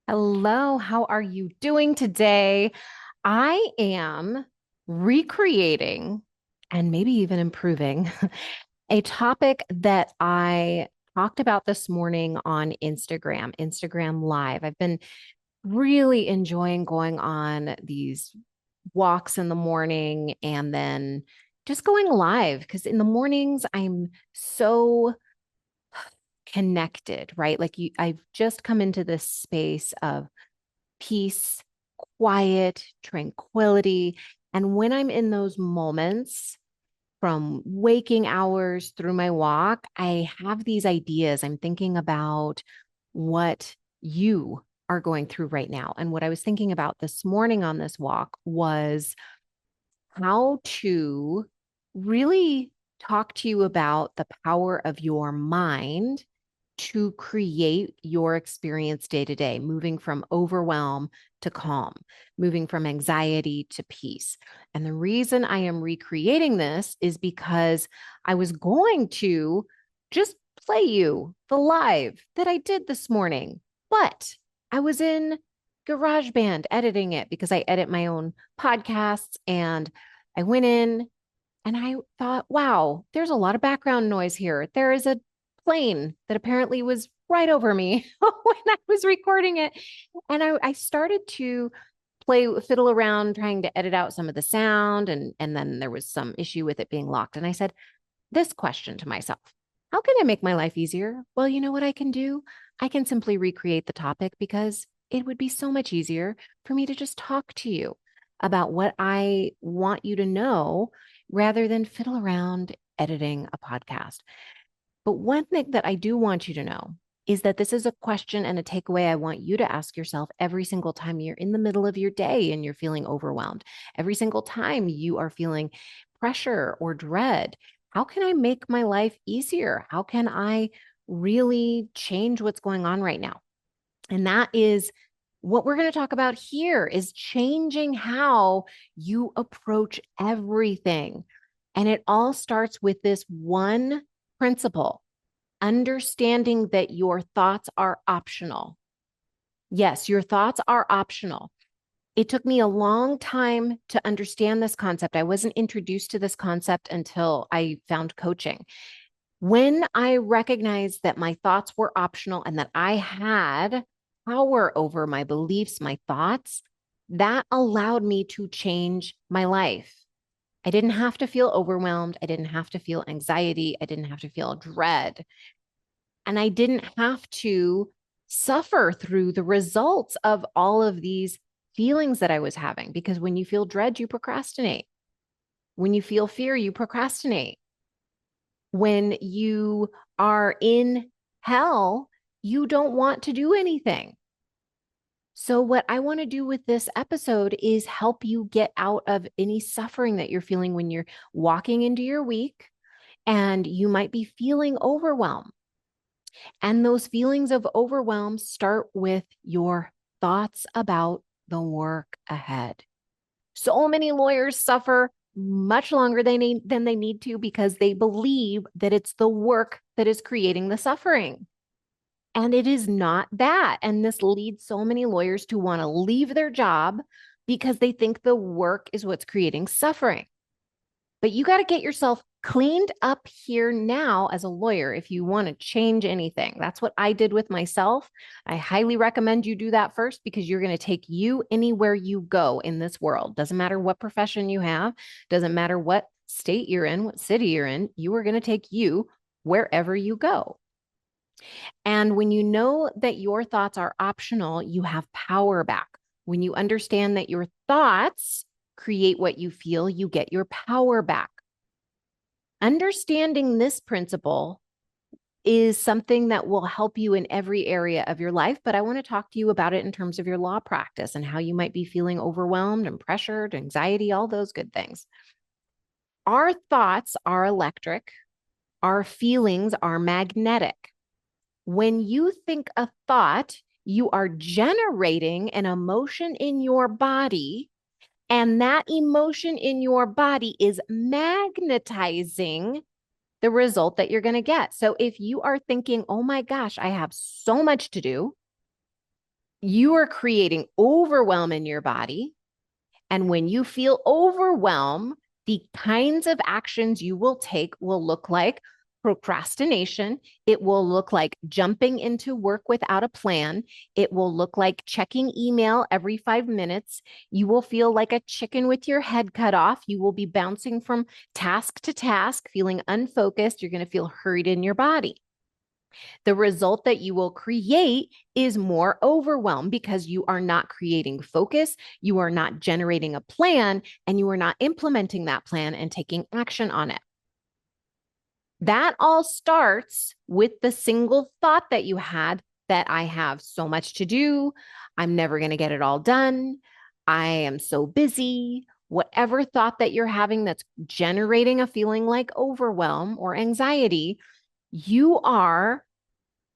Hello, how are you doing today? I am recreating and maybe even improving a topic that I talked about this morning on Instagram Live. I've been really enjoying going on these walks in the morning and then just going live because in the mornings I'm so connected, right? I've just come into this space of peace, quiet, tranquility. And when I'm in those moments from waking hours through my walk, I have these ideas. I'm thinking about what you are going through right now. And what I was thinking about this morning on this walk was how to really talk to you about the power of your mind to create your experience day to day, moving from overwhelm to calm, moving from anxiety to peace. And the reason I am recreating this is because I was going to just play you the live that I did this morning, but I was in GarageBand editing it because I edit my own podcasts. And I went in and I thought, wow, there's a lot of background noise here. There is a plane that apparently was right over me when I was recording it. And I started to fiddle around trying to edit out some of the sound. And then there was some issue with it being locked. And I said this question to myself: how can I make my life easier? Well, you know what I can do? I can simply recreate the topic because it would be so much easier for me to just talk to you about what I want you to know rather than fiddle around editing a podcast. But one thing that I do want you to know is that this is a question and a takeaway I want you to ask yourself every single time you're in the middle of your day and you're feeling overwhelmed. Every single time you are feeling pressure or dread, how can I make my life easier? How can I really change what's going on right now? And that is what we're going to talk about here is changing how you approach everything. And it all starts with this one principle: understanding that your thoughts are optional. Yes, your thoughts are optional. It took me a long time to understand this concept. I wasn't introduced to this concept until I found coaching. When I recognized that my thoughts were optional and that I had power over my beliefs, my thoughts, that allowed me to change my life. I didn't have to feel overwhelmed. I didn't have to feel anxiety. I didn't have to feel dread. And I didn't have to suffer through the results of all of these feelings that I was having. Because when you feel dread, you procrastinate. When you feel fear, you procrastinate. When you are in hell, you don't want to do anything. So, what I want to do with this episode is help you get out of any suffering that you're feeling when you're walking into your week and you might be feeling overwhelmed. And those feelings of overwhelm start with your thoughts about the work ahead. So many lawyers suffer much longer than they need to because they believe that it's the work that is creating the suffering. And it is not that. And this leads so many lawyers to want to leave their job because they think the work is what's creating suffering. But you got to get yourself cleaned up here now as a lawyer if you want to change anything. That's what I did with myself. I highly recommend you do that first because you're going to take you anywhere you go in this world. Doesn't matter what profession you have, doesn't matter what state you're in, what city you're in, you are going to take you wherever you go. And when you know that your thoughts are optional, you have power back. When you understand that your thoughts create what you feel, you get your power back. Understanding this principle is something that will help you in every area of your life, but I want to talk to you about it in terms of your law practice and how you might be feeling overwhelmed and pressured, anxiety, all those good things. Our thoughts are electric. Our feelings are magnetic. When you think a thought, you are generating an emotion in your body, and that emotion in your body is magnetizing the result that you're going to get. So if you are thinking, oh my gosh, I have so much to do, You are creating overwhelm in your body. And when you feel overwhelmed, the kinds of actions you will take will look like procrastination. It will look like jumping into work without a plan. It will look like checking email every 5 minutes. You will feel like a chicken with your head cut off. You will be bouncing from task to task, feeling unfocused. You're going to feel hurried in your body. The result that you will create is more overwhelm because you are not creating focus, you are not generating a plan, and you are not implementing that plan and taking action on it. That all starts with the single thought that you had that I have so much to do. I'm never going to get it all done. I am so busy. Whatever thought that you're having that's generating a feeling like overwhelm or anxiety, you are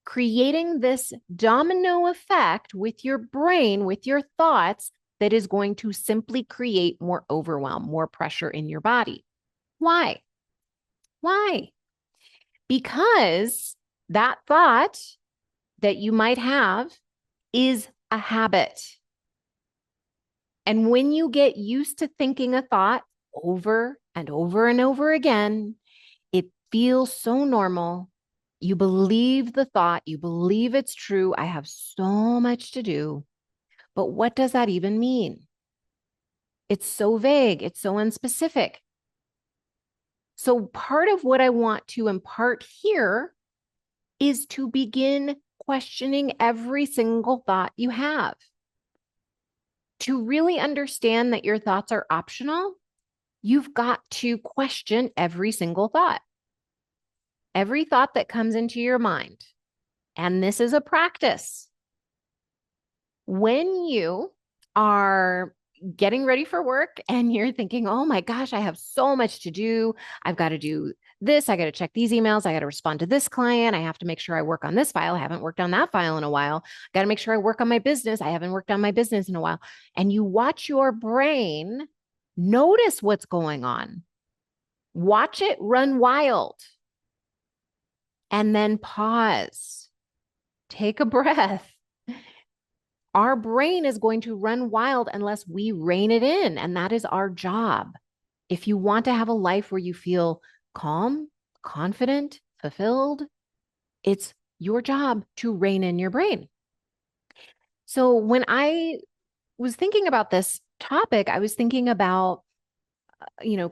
creating this domino effect with your brain, with your thoughts, that is going to simply create more overwhelm, more pressure in your body. Why? Why? Because that thought that you might have is a habit. And when you get used to thinking a thought over and over and over again, it feels so normal. You believe the thought, you believe it's true. I have so much to do. But what does that even mean? It's so vague, it's so unspecific. So, part of what I want to impart here is to begin questioning every single thought you have. To really understand that your thoughts are optional, you've got to question every single thought. Every thought that comes into your mind. And this is a practice. When you are getting ready for work and you're thinking, oh my gosh, I have so much to do. I've got to do this. I got to check these emails. I got to respond to this client. I have to make sure I work on this file. I haven't worked on that file in a while. Got to make sure I work on my business. I haven't worked on my business in a while. And you watch your brain notice what's going on. Watch it run wild. And then pause. Take a breath. Our brain is going to run wild unless we rein it in. And that is our job. If you want to have a life where you feel calm, confident, fulfilled, it's your job to rein in your brain. So when I was thinking about this topic, I was thinking about,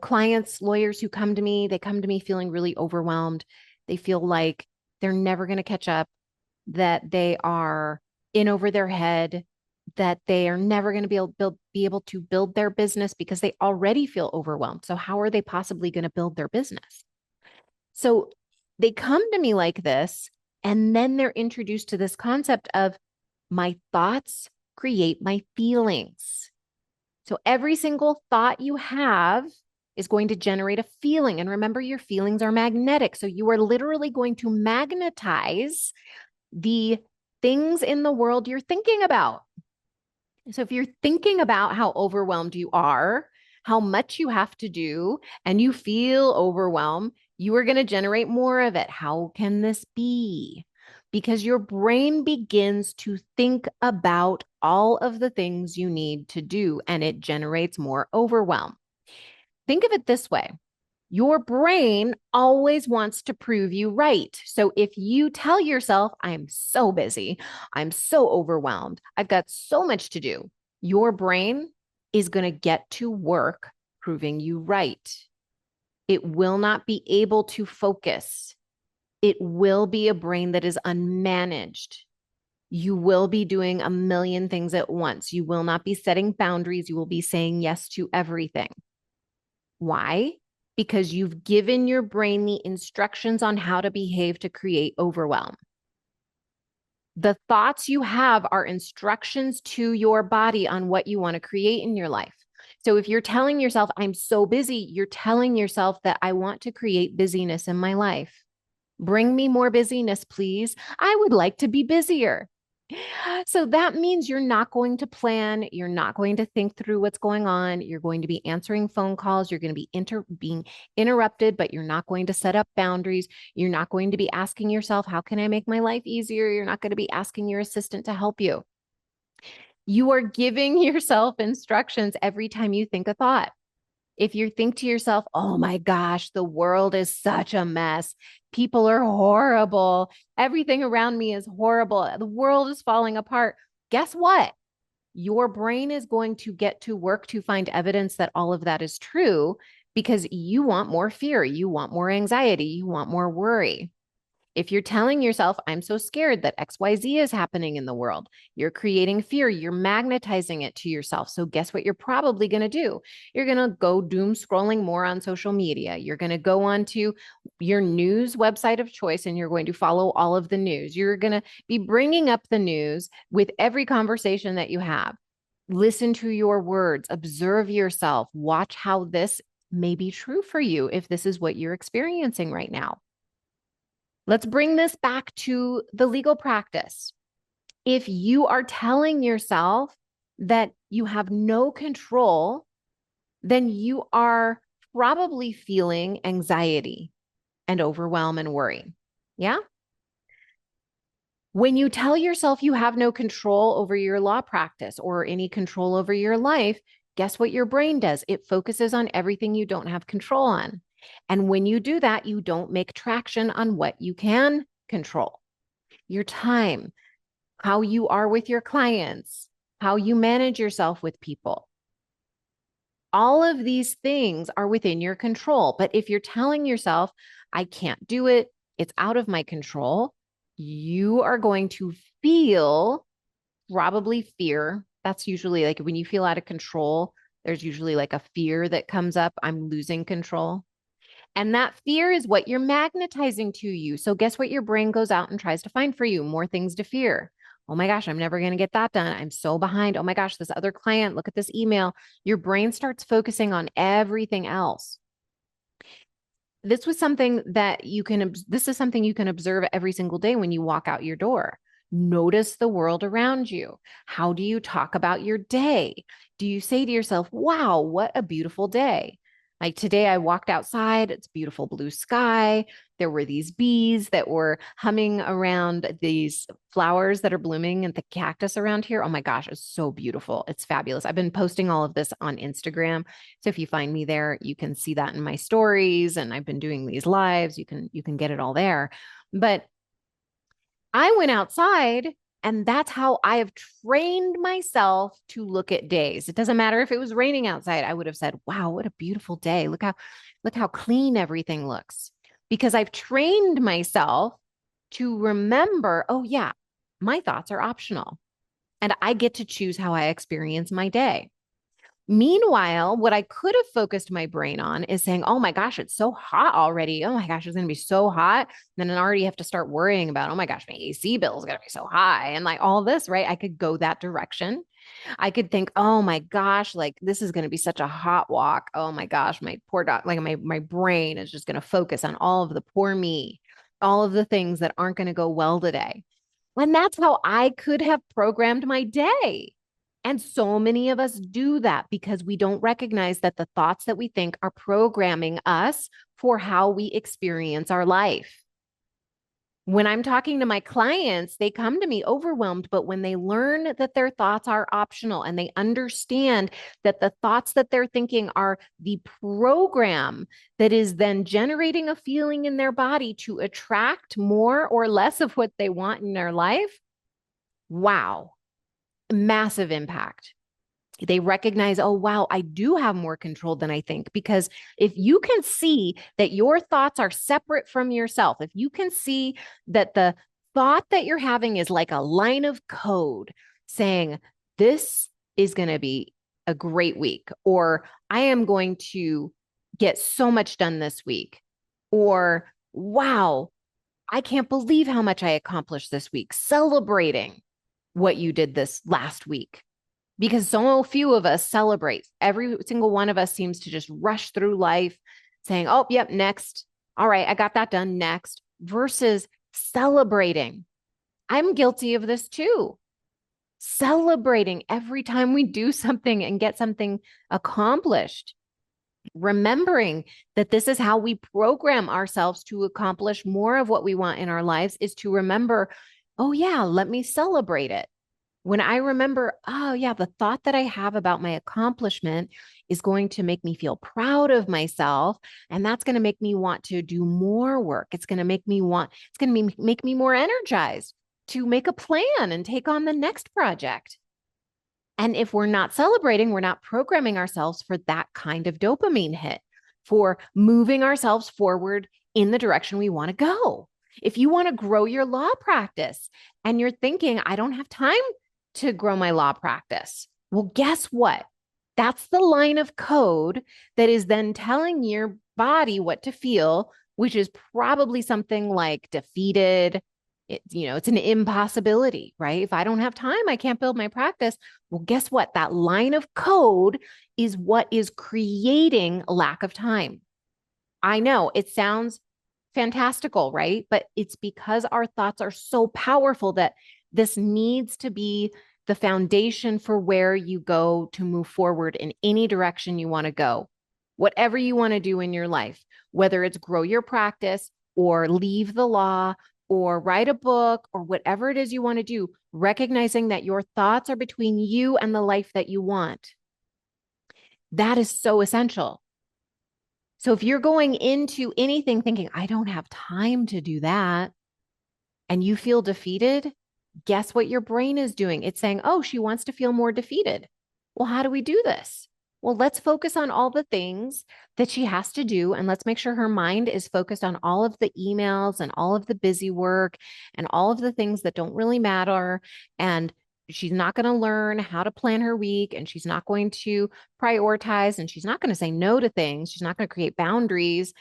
clients, lawyers who come to me, they come to me feeling really overwhelmed. They feel like they're never going to catch up, that they are in over their head, that they are never going to be able to build their business because they already feel overwhelmed. So how are they possibly going to build their business? So they come to me like this, and then they're introduced to this concept of my thoughts create my feelings. So every single thought you have is going to generate a feeling. And remember, your feelings are magnetic. So you are literally going to magnetize the things in the world you're thinking about. So if you're thinking about how overwhelmed you are, how much you have to do, and you feel overwhelmed, you are going to generate more of it. How can this be? Because your brain begins to think about all of the things you need to do, and it generates more overwhelm. Think of it this way. Your brain always wants to prove you right. So if you tell yourself, I'm so busy, I'm so overwhelmed, I've got so much to do, your brain is going to get to work proving you right. It will not be able to focus. It will be a brain that is unmanaged. You will be doing a million things at once. You will not be setting boundaries. You will be saying yes to everything. Why? Because you've given your brain the instructions on how to behave to create overwhelm. The thoughts you have are instructions to your body on what you want to create in your life. So if you're telling yourself, I'm so busy, you're telling yourself that I want to create busyness in my life. Bring me more busyness, please. I would like to be busier. So that means you're not going to plan. You're not going to think through what's going on. You're going to be answering phone calls. You're going to be being interrupted, but you're not going to set up boundaries. You're not going to be asking yourself, how can I make my life easier? You're not going to be asking your assistant to help you. You are giving yourself instructions every time you think a thought. If you think to yourself, oh my gosh, the world is such a mess. People are horrible. Everything around me is horrible. The world is falling apart. Guess what? Your brain is going to get to work to find evidence that all of that is true because you want more fear. You want more anxiety. You want more worry. If you're telling yourself, I'm so scared that XYZ is happening in the world, you're creating fear, you're magnetizing it to yourself. So, guess what you're probably going to do? You're going to go doom scrolling more on social media. You're going to go onto your news website of choice and you're going to follow all of the news. You're going to be bringing up the news with every conversation that you have. Listen to your words, observe yourself, watch how this may be true for you if this is what you're experiencing right now. Let's bring this back to the legal practice. If you are telling yourself that you have no control, then you are probably feeling anxiety and overwhelm and worry. Yeah. When you tell yourself you have no control over your law practice or any control over your life, guess what your brain does? It focuses on everything you don't have control on. And when you do that, you don't make traction on what you can control: your time, how you are with your clients, how you manage yourself with people. All of these things are within your control. But if you're telling yourself, I can't do it, it's out of my control, you are going to feel probably fear. That's usually like when you feel out of control, there's usually like a fear that comes up. I'm losing control. And that fear is what you're magnetizing to you. So guess what your brain goes out and tries to find for you? More things to fear. Oh my gosh, I'm never going to get that done. I'm so behind. Oh my gosh, this other client, look at this email. Your brain starts focusing on everything else. This is something you can observe every single day when you walk out your door. Notice the world around you. How do you talk about your day? Do you say to yourself, wow, what a beautiful day? Like today, I walked outside, it's beautiful blue sky. There were these bees that were humming around these flowers that are blooming and the cactus around here. Oh my gosh, it's so beautiful. It's fabulous. I've been posting all of this on Instagram. So if you find me there, you can see that in my stories. And I've been doing these lives. You can get it all there. But I went outside and that's how I have trained myself to look at days. It doesn't matter if it was raining outside. I would have said, wow, what a beautiful day. Look how clean everything looks. Because I've trained myself to remember, oh yeah, my thoughts are optional and I get to choose how I experience my day. Meanwhile, what I could have focused my brain on is saying, oh my gosh, it's so hot already. Oh my gosh, it's going to be so hot. And then I already have to start worrying about, oh my gosh, my AC bill is going to be so high. And like all this, right? I could go that direction. I could think, oh my gosh, like this is going to be such a hot walk. Oh my gosh, my poor dog, like my brain is just going to focus on all of the poor me, all of the things that aren't going to go well today. And that's how I could have programmed my day. And so many of us do that because we don't recognize that the thoughts that we think are programming us for how we experience our life. When I'm talking to my clients, they come to me overwhelmed, but when they learn that their thoughts are optional and they understand that the thoughts that they're thinking are the program that is then generating a feeling in their body to attract more or less of what they want in their life, wow, massive impact. They recognize, oh, wow, I do have more control than I think. Because if you can see that your thoughts are separate from yourself, if you can see that the thought that you're having is like a line of code saying, this is going to be a great week, or I am going to get so much done this week, or wow, I can't believe how much I accomplished this week, celebrating what you did this last week. Because so few of us celebrate. Every single one of us seems to just rush through life saying, oh, yep, next. All right, I got that done next, versus celebrating. I'm guilty of this too. Celebrating every time we do something and get something accomplished. Remembering that this is how we program ourselves to accomplish more of what we want in our lives is to remember, oh yeah, let me celebrate it. When I remember, oh, yeah, the thought that I have about my accomplishment is going to make me feel proud of myself. And that's going to make me want to do more work. It's going to make me want, it's going to make me more energized to make a plan and take on the next project. And if we're not celebrating, we're not programming ourselves for that kind of dopamine hit, for moving ourselves forward in the direction we want to go. If you want to grow your law practice and you're thinking, I don't have time to grow my law practice, well, guess what? That's the line of code that is then telling your body what to feel, which is probably something like defeated. It's an impossibility, right? If I don't have time, I can't build my practice. Well, guess what? That line of code is what is creating a lack of time. I know it sounds fantastical, right? But it's because our thoughts are so powerful that this needs to be the foundation for where you go to move forward in any direction you want to go. Whatever you want to do in your life, whether it's grow your practice or leave the law or write a book or whatever it is you want to do, recognizing that your thoughts are between you and the life that you want. That is so essential. So if you're going into anything thinking, I don't have time to do that, and you feel defeated, guess what your brain is doing? It's saying, oh, she wants to feel more defeated. Well, how do we do this? Well, let's focus on all the things that she has to do. And let's make sure her mind is focused on all of the emails and all of the busy work and all of the things that don't really matter. And she's not going to learn how to plan her week, and she's not going to prioritize, and she's not going to say no to things. She's not going to create boundaries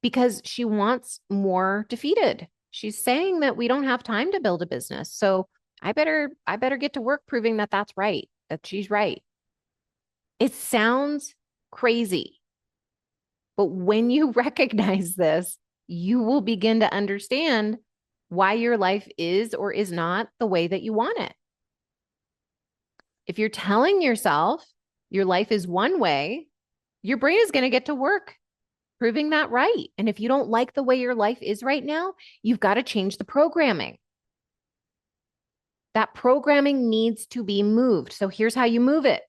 because she wants more defeated. She's saying that we don't have time to build a business. So I better get to work proving that that's right, that she's right. It sounds crazy, but when you recognize this, you will begin to understand why your life is or is not the way that you want it. If you're telling yourself your life is one way, your brain is going to get to work proving that right. And if you don't like the way your life is right now, you've got to change the programming. That programming needs to be moved. So here's how you move it.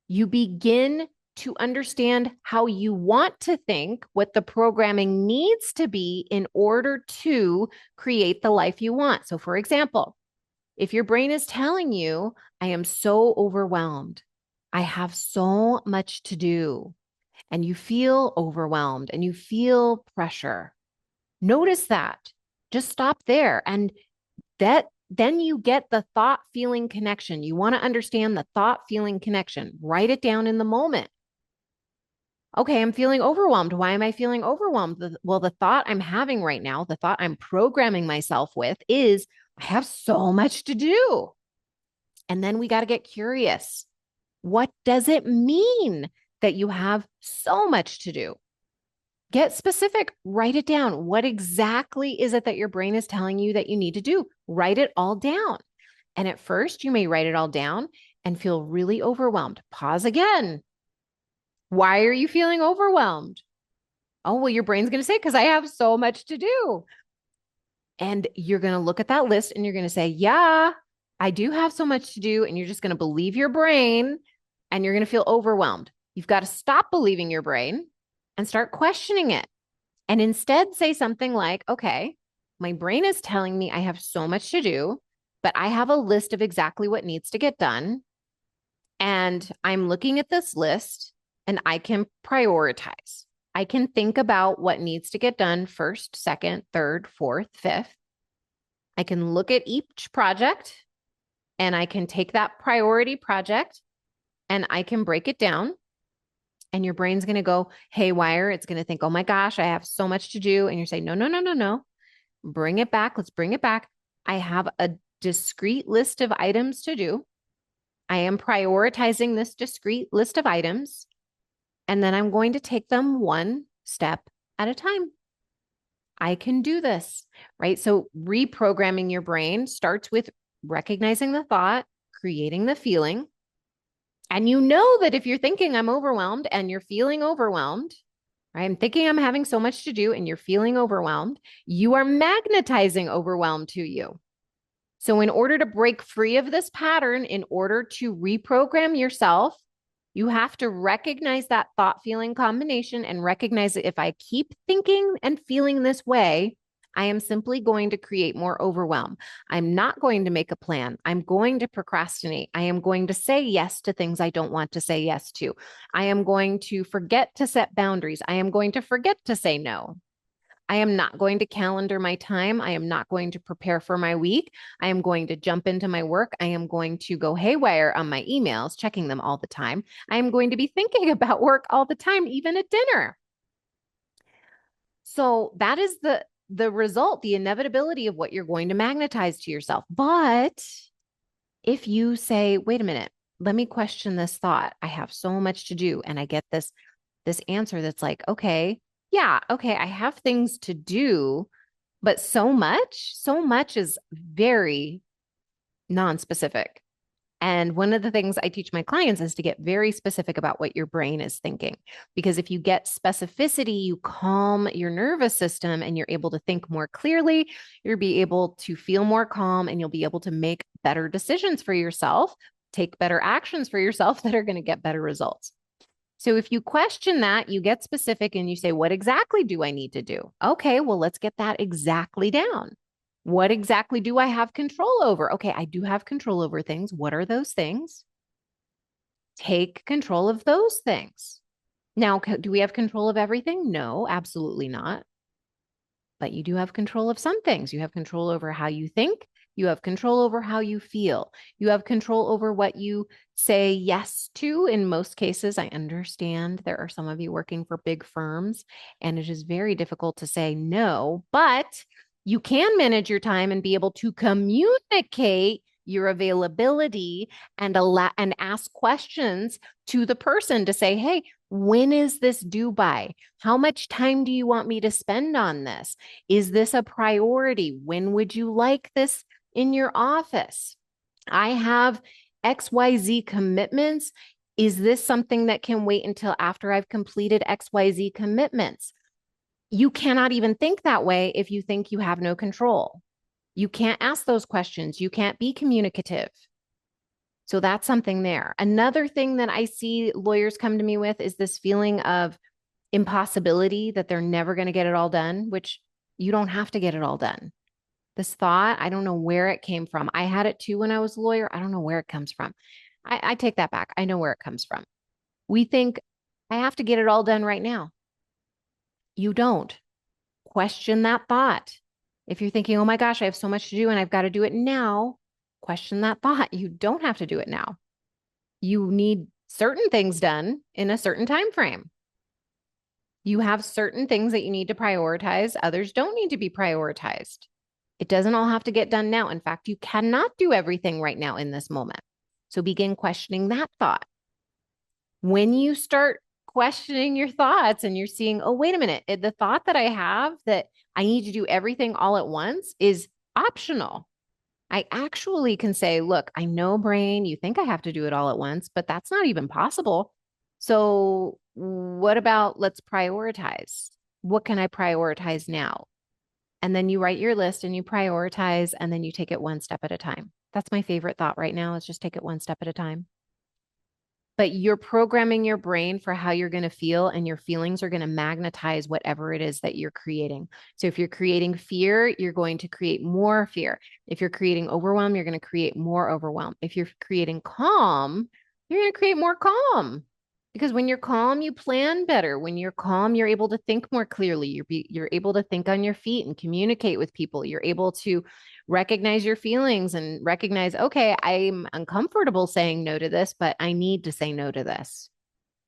You begin to understand how you want to think, what the programming needs to be in order to create the life you want. So for example, if your brain is telling you, I am so overwhelmed, I have so much to do, and you feel overwhelmed and you feel pressure, notice that. Just stop there. And then you get the thought feeling connection. You want to understand the thought feeling connection. Write it down in the moment. Okay, I'm feeling overwhelmed. Why am I feeling overwhelmed? Well, the thought I'm having right now, the thought I'm programming myself with is, I have so much to do. And then we got to get curious. What does it mean that you have so much to do? Get specific, write it down. What exactly is it that your brain is telling you that you need to do? Write it all down. And at first, you may write it all down and feel really overwhelmed. Pause again. Why are you feeling overwhelmed? Oh, well, your brain's going to say, because I have so much to do. And you're going to look at that list and you're going to say, yeah, I do have so much to do. And you're just going to believe your brain and you're going to feel overwhelmed. You've got to stop believing your brain and start questioning it. And instead say something like, okay, my brain is telling me I have so much to do, but I have a list of exactly what needs to get done. And I'm looking at this list and I can prioritize. I can think about what needs to get done first, second, third, fourth, fifth. I can look at each project and I can take that priority project and I can break it down. And your brain's going to go haywire. It's going to think, oh my gosh, I have so much to do. And you're saying, no, no, no, no, no. Bring it back. Let's bring it back. I have a discrete list of items to do. I am prioritizing this discrete list of items. And then I'm going to take them one step at a time. I can do this, right? So reprogramming your brain starts with recognizing the thought, creating the feeling. And you know that if you're thinking I'm overwhelmed and you're feeling overwhelmed, right? I'm thinking I'm having so much to do and you're feeling overwhelmed, you are magnetizing overwhelm to you. So in order to break free of this pattern, in order to reprogram yourself, you have to recognize that thought feeling combination and recognize that if I keep thinking and feeling this way, I am simply going to create more overwhelm. I'm not going to make a plan. I'm going to procrastinate. I am going to say yes to things I don't want to say yes to. I am going to forget to set boundaries. I am going to forget to say no. I am not going to calendar my time. I am not going to prepare for my week. I am going to jump into my work. I am going to go haywire on my emails, checking them all the time. I am going to be thinking about work all the time, even at dinner. So that is the result, the inevitability of what you're going to magnetize to yourself. But if you say, wait a minute, let me question this thought. I have so much to do. And I get this answer that's like, okay, yeah, okay, I have things to do, but so much is very non-specific. And one of the things I teach my clients is to get very specific about what your brain is thinking. Because if you get specificity, you calm your nervous system and you're able to think more clearly. You'll be able to feel more calm and you'll be able to make better decisions for yourself, take better actions for yourself that are going to get better results. So if you question that, you get specific and you say, what exactly do I need to do? Okay, well, let's get that exactly down. What exactly do I have control over? Okay, I do have control over things. What are those things? Take control of those things. Now, do we have control of everything? No, absolutely not. But you do have control of some things. You have control over how you think. You have control over how you feel. You have control over what you say yes to. In most cases, I understand there are some of you working for big firms, and it is very difficult to say no, but you can manage your time and be able to communicate your availability and ask questions to the person to say, hey, when is this due by? How much time do you want me to spend on this? Is this a priority? When would you like this in your office? I have XYZ commitments. Is this something that can wait until after I've completed XYZ commitments? You cannot even think that way if you think you have no control. You can't ask those questions. You can't be communicative. So that's something there. Another thing that I see lawyers come to me with is this feeling of impossibility that they're never going to get it all done, which you don't have to get it all done. This thought, I don't know where it came from. I had it too when I was a lawyer. I don't know where it comes from. I take that back. I know where it comes from. We think I have to get it all done right now. You don't. Question that thought. If you're thinking, oh my gosh, I have so much to do and I've got to do it now, question that thought. You don't have to do it now. You need certain things done in a certain time frame. You have certain things that you need to prioritize. Others don't need to be prioritized. It doesn't all have to get done now. In fact, you cannot do everything right now in this moment. So begin questioning that thought. When you start questioning your thoughts and you're seeing, oh, wait a minute, the thought that I have that I need to do everything all at once is optional. I actually can say, look, I know, brain, you think I have to do it all at once, but that's not even possible. So what about let's prioritize? What can I prioritize now? And then you write your list and you prioritize and then you take it one step at a time. That's my favorite thought right now is just take it one step at a time. But you're programming your brain for how you're going to feel, and your feelings are going to magnetize whatever it is that you're creating. So if you're creating fear, you're going to create more fear. If you're creating overwhelm, you're going to create more overwhelm. If you're creating calm, you're going to create more calm. Because when you're calm, you plan better. When you're calm, you're able to think more clearly. You're able to think on your feet and communicate with people. You're able to recognize your feelings and recognize, okay, I'm uncomfortable saying no to this, but I need to say no to this.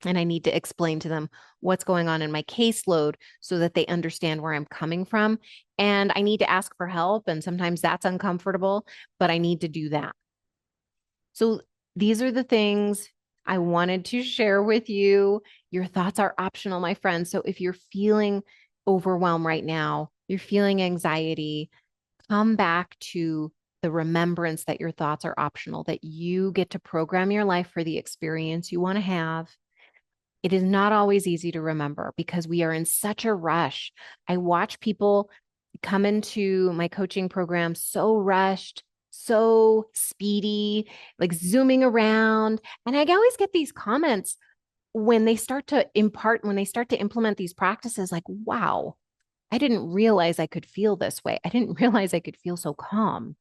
And I need to explain to them what's going on in my caseload so that they understand where I'm coming from. And I need to ask for help. And sometimes that's uncomfortable, but I need to do that. So these are the things I wanted to share with you. Your thoughts are optional, my friends. So if you're feeling overwhelmed right now, you're feeling anxiety, come back to the remembrance that your thoughts are optional, that you get to program your life for the experience you want to have. It is not always easy to remember because we are in such a rush. I watch people come into my coaching program so rushed, so speedy, like zooming around. And I always get these comments when they start to when they start to implement these practices, like, wow, I didn't realize I could feel this way. I didn't realize I could feel so calm.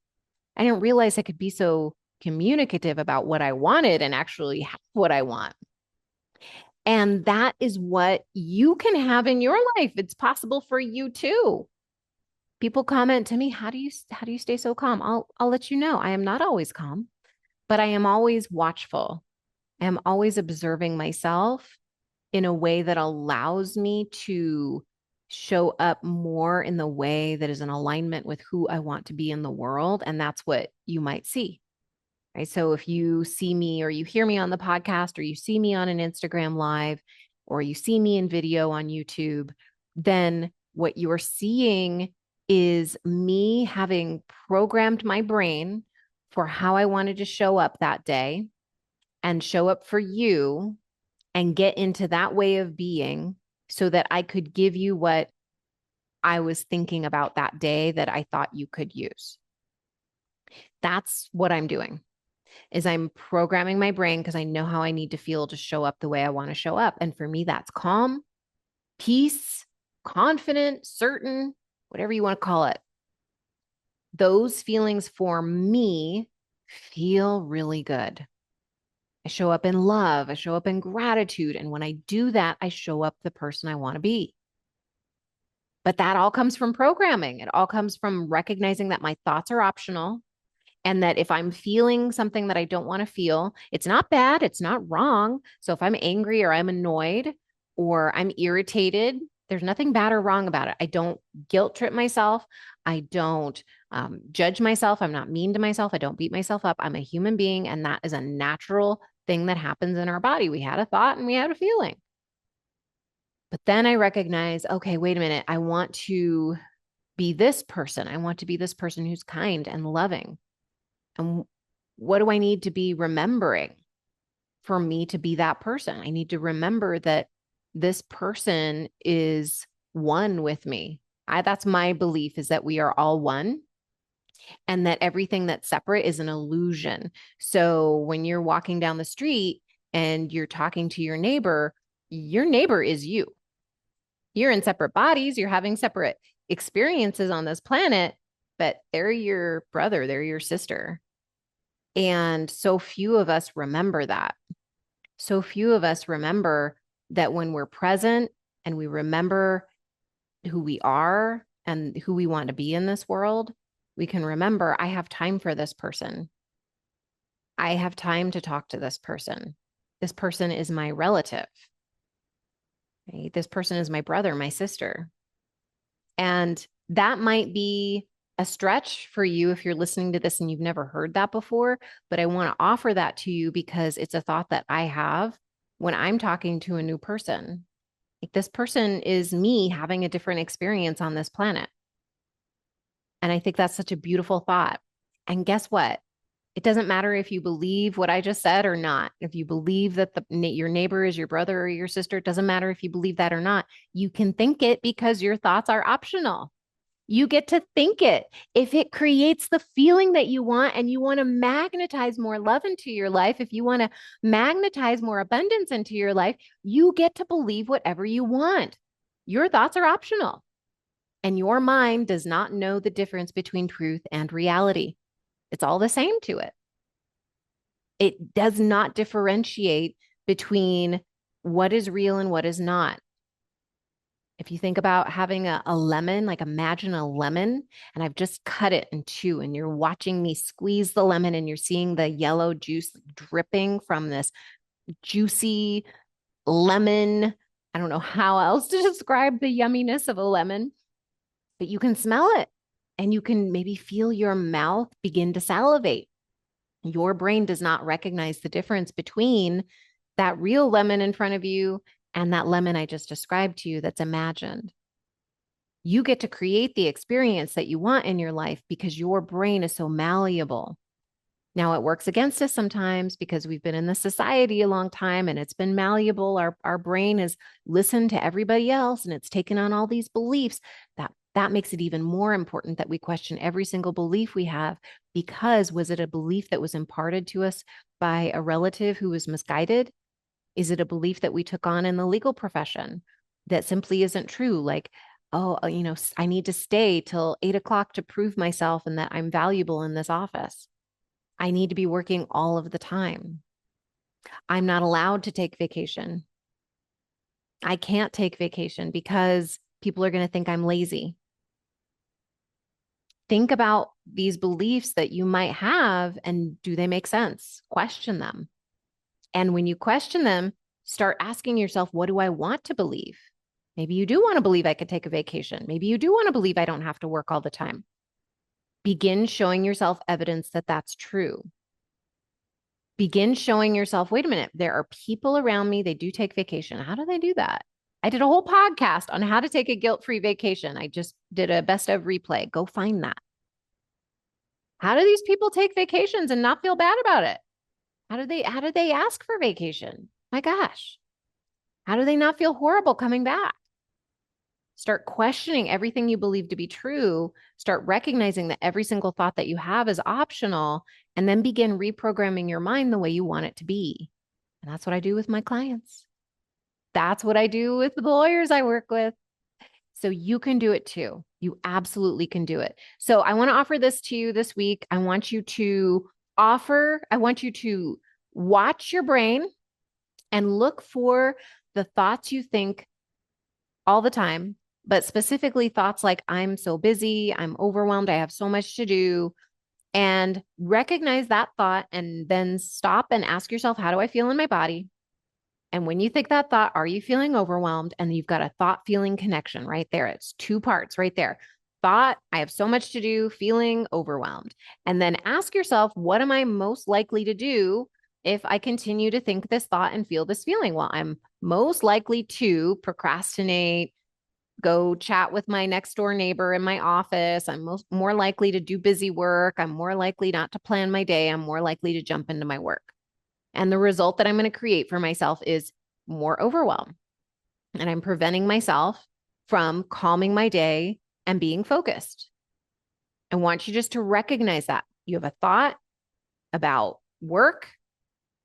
I didn't realize I could be so communicative about what I wanted and actually have what I want. And that is what you can have in your life. It's possible for you too. People comment to me, how do you stay so calm? I'll let you know. I am not always calm, but I am always watchful. I am always observing myself in a way that allows me to show up more in the way that is in alignment with who I want to be in the world. And that's what you might see. Right. So if you see me or you hear me on the podcast or you see me on an Instagram live or you see me in video on YouTube, then what you're seeing is me having programmed my brain for how I wanted to show up that day and show up for you and get into that way of being so that I could give you what I was thinking about that day that I thought you could use. That's what I'm doing. Is I'm programming my brain because I know how I need to feel to show up the way I want to show up. And for me, that's calm, peace, confident, certain, whatever you want to call it. Those feelings for me feel really good. I show up in love. I show up in gratitude. And when I do that, I show up the person I want to be. But that all comes from programming. It all comes from recognizing that my thoughts are optional. And that if I'm feeling something that I don't want to feel, it's not bad, it's not wrong. So if I'm angry or I'm annoyed or I'm irritated, there's nothing bad or wrong about it. I don't guilt trip myself. I don't judge myself. I'm not mean to myself. I don't beat myself up. I'm a human being, and that is a natural thing that happens in our body. We had a thought and we had a feeling. But then I recognize, okay, wait a minute. I want to be this person. I want to be this person who's kind and loving. And what do I need to be remembering for me to be that person? I need to remember that this person is one with me. That's my belief, is that we are all one and that everything that's separate is an illusion. So when you're walking down the street and you're talking to your neighbor is you. You're in separate bodies, you're having separate experiences on this planet, but they're your brother, they're your sister. And so few of us remember that. So few of us remember that when we're present and we remember who we are and who we want to be in this world, we can remember, I have time for this person. I have time to talk to this person. This person is my relative. Right? This person is my brother, my sister. And that might be a stretch for you if you're listening to this and you've never heard that before, but I want to offer that to you because it's a thought that I have when I'm talking to a new person. Like, this person is me having a different experience on this planet. And I think that's such a beautiful thought. And guess what? It doesn't matter if you believe what I just said or not. If you believe that your neighbor is your brother or your sister, it doesn't matter if you believe that or not. You can think it because your thoughts are optional. You get to think it. If it creates the feeling that you want and you want to magnetize more love into your life, if you want to magnetize more abundance into your life, you get to believe whatever you want. Your thoughts are optional. And your mind does not know the difference between truth and reality. It's all the same to it. It does not differentiate between what is real and what is not. If you think about having a lemon, like imagine a lemon, and I've just cut it in two, and you're watching me squeeze the lemon, and you're seeing the yellow juice dripping from this juicy lemon. I don't know how else to describe the yumminess of a lemon, but you can smell it, and you can maybe feel your mouth begin to salivate. Your brain does not recognize the difference between that real lemon in front of you and that lemon I just described to you that's imagined. You get to create the experience that you want in your life because your brain is so malleable. Now, it works against us sometimes because we've been in this society a long time and it's been malleable. Our brain has listened to everybody else and it's taken on all these beliefs. that makes it even more important that we question every single belief we have, because was it a belief that was imparted to us by a relative who was misguided? Is it a belief that we took on in the legal profession that simply isn't true? Like, oh, I need to stay till 8 o'clock to prove myself and that I'm valuable in this office. I need to be working all of the time. I'm not allowed to take vacation. I can't take vacation because people are going to think I'm lazy. Think about these beliefs that you might have, and do they make sense? Question them. And when you question them, start asking yourself, what do I want to believe? Maybe you do want to believe I could take a vacation. Maybe you do want to believe I don't have to work all the time. Begin showing yourself evidence that that's true. Begin showing yourself, wait a minute, there are people around me, they do take vacation. How do they do that? I did a whole podcast on how to take a guilt-free vacation. I just did a best of replay. Go find that. How do these people take vacations and not feel bad about it? How do they ask for vacation? My gosh. How do they not feel horrible coming back? Start questioning everything you believe to be true. Start recognizing that every single thought that you have is optional, and then begin reprogramming your mind the way you want it to be. And that's what I do with my clients. That's what I do with the lawyers I work with. So you can do it too. You absolutely can do it. So I want to offer this to you this week. I want you to watch your brain and look for the thoughts you think all the time, but specifically thoughts like, I'm so busy, I'm overwhelmed, I have so much to do. And recognize that thought, and then stop and ask yourself, how do I feel in my body? And when you think that thought, are you feeling overwhelmed? And you've got a thought feeling connection right there. It's two parts right there. Thought, I have so much to do, feeling overwhelmed. And then ask yourself, what am I most likely to do if I continue to think this thought and feel this feeling? Well, I'm most likely to procrastinate, go chat with my next door neighbor in my office. I'm more likely to do busy work. I'm more likely not to plan my day. I'm more likely to jump into my work. And the result that I'm going to create for myself is more overwhelm. And I'm preventing myself from calming my day and being focused. I want you just to recognize that. You have a thought about work.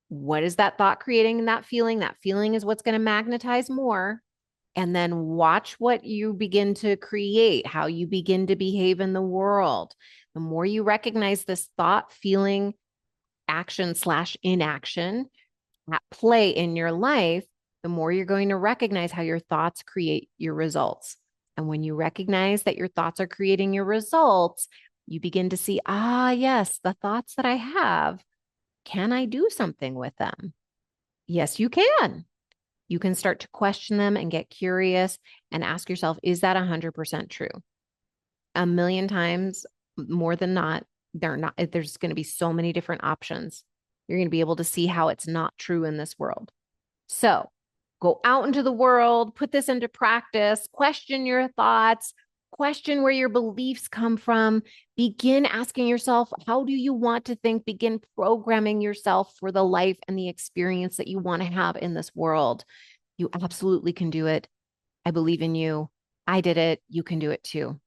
What is that thought creating in that feeling? That feeling is what's going to magnetize more. And then watch what you begin to create, how you begin to behave in the world. The more you recognize this thought, feeling, action/inaction at play in your life, the more you're going to recognize how your thoughts create your results. And when you recognize that your thoughts are creating your results, you begin to see, yes, the thoughts that I have, can I do something with them? Yes, you can. You can start to question them and get curious and ask yourself, is that 100% true? A million times more than not, there's going to be so many different options. You're going to be able to see how it's not true in this world. So go out into the world, put this into practice, question your thoughts, question where your beliefs come from, begin asking yourself, how do you want to think? Begin programming yourself for the life and the experience that you want to have in this world. You absolutely can do it. I believe in you. I did it. You can do it too.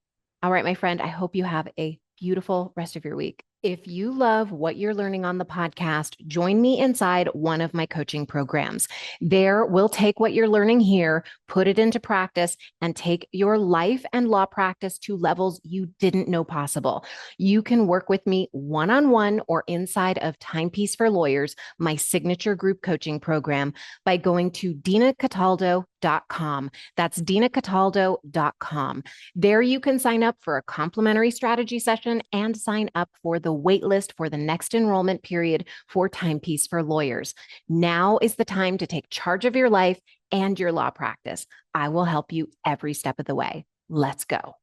All right, my friend, I hope you have a beautiful rest of your week. If you love what you're learning on the podcast, join me inside one of my coaching programs. There, we'll take what you're learning here, put it into practice, and take your life and law practice to levels you didn't know possible. You can work with me one-on-one or inside of Timepiece for Lawyers, my signature group coaching program, by going to dinacataldo.com. That's dinacataldo.com. There you can sign up for a complimentary strategy session and sign up for the waitlist for the next enrollment period for Timepiece for Lawyers. Now is the time to take charge of your life and your law practice. I will help you every step of the way. Let's go.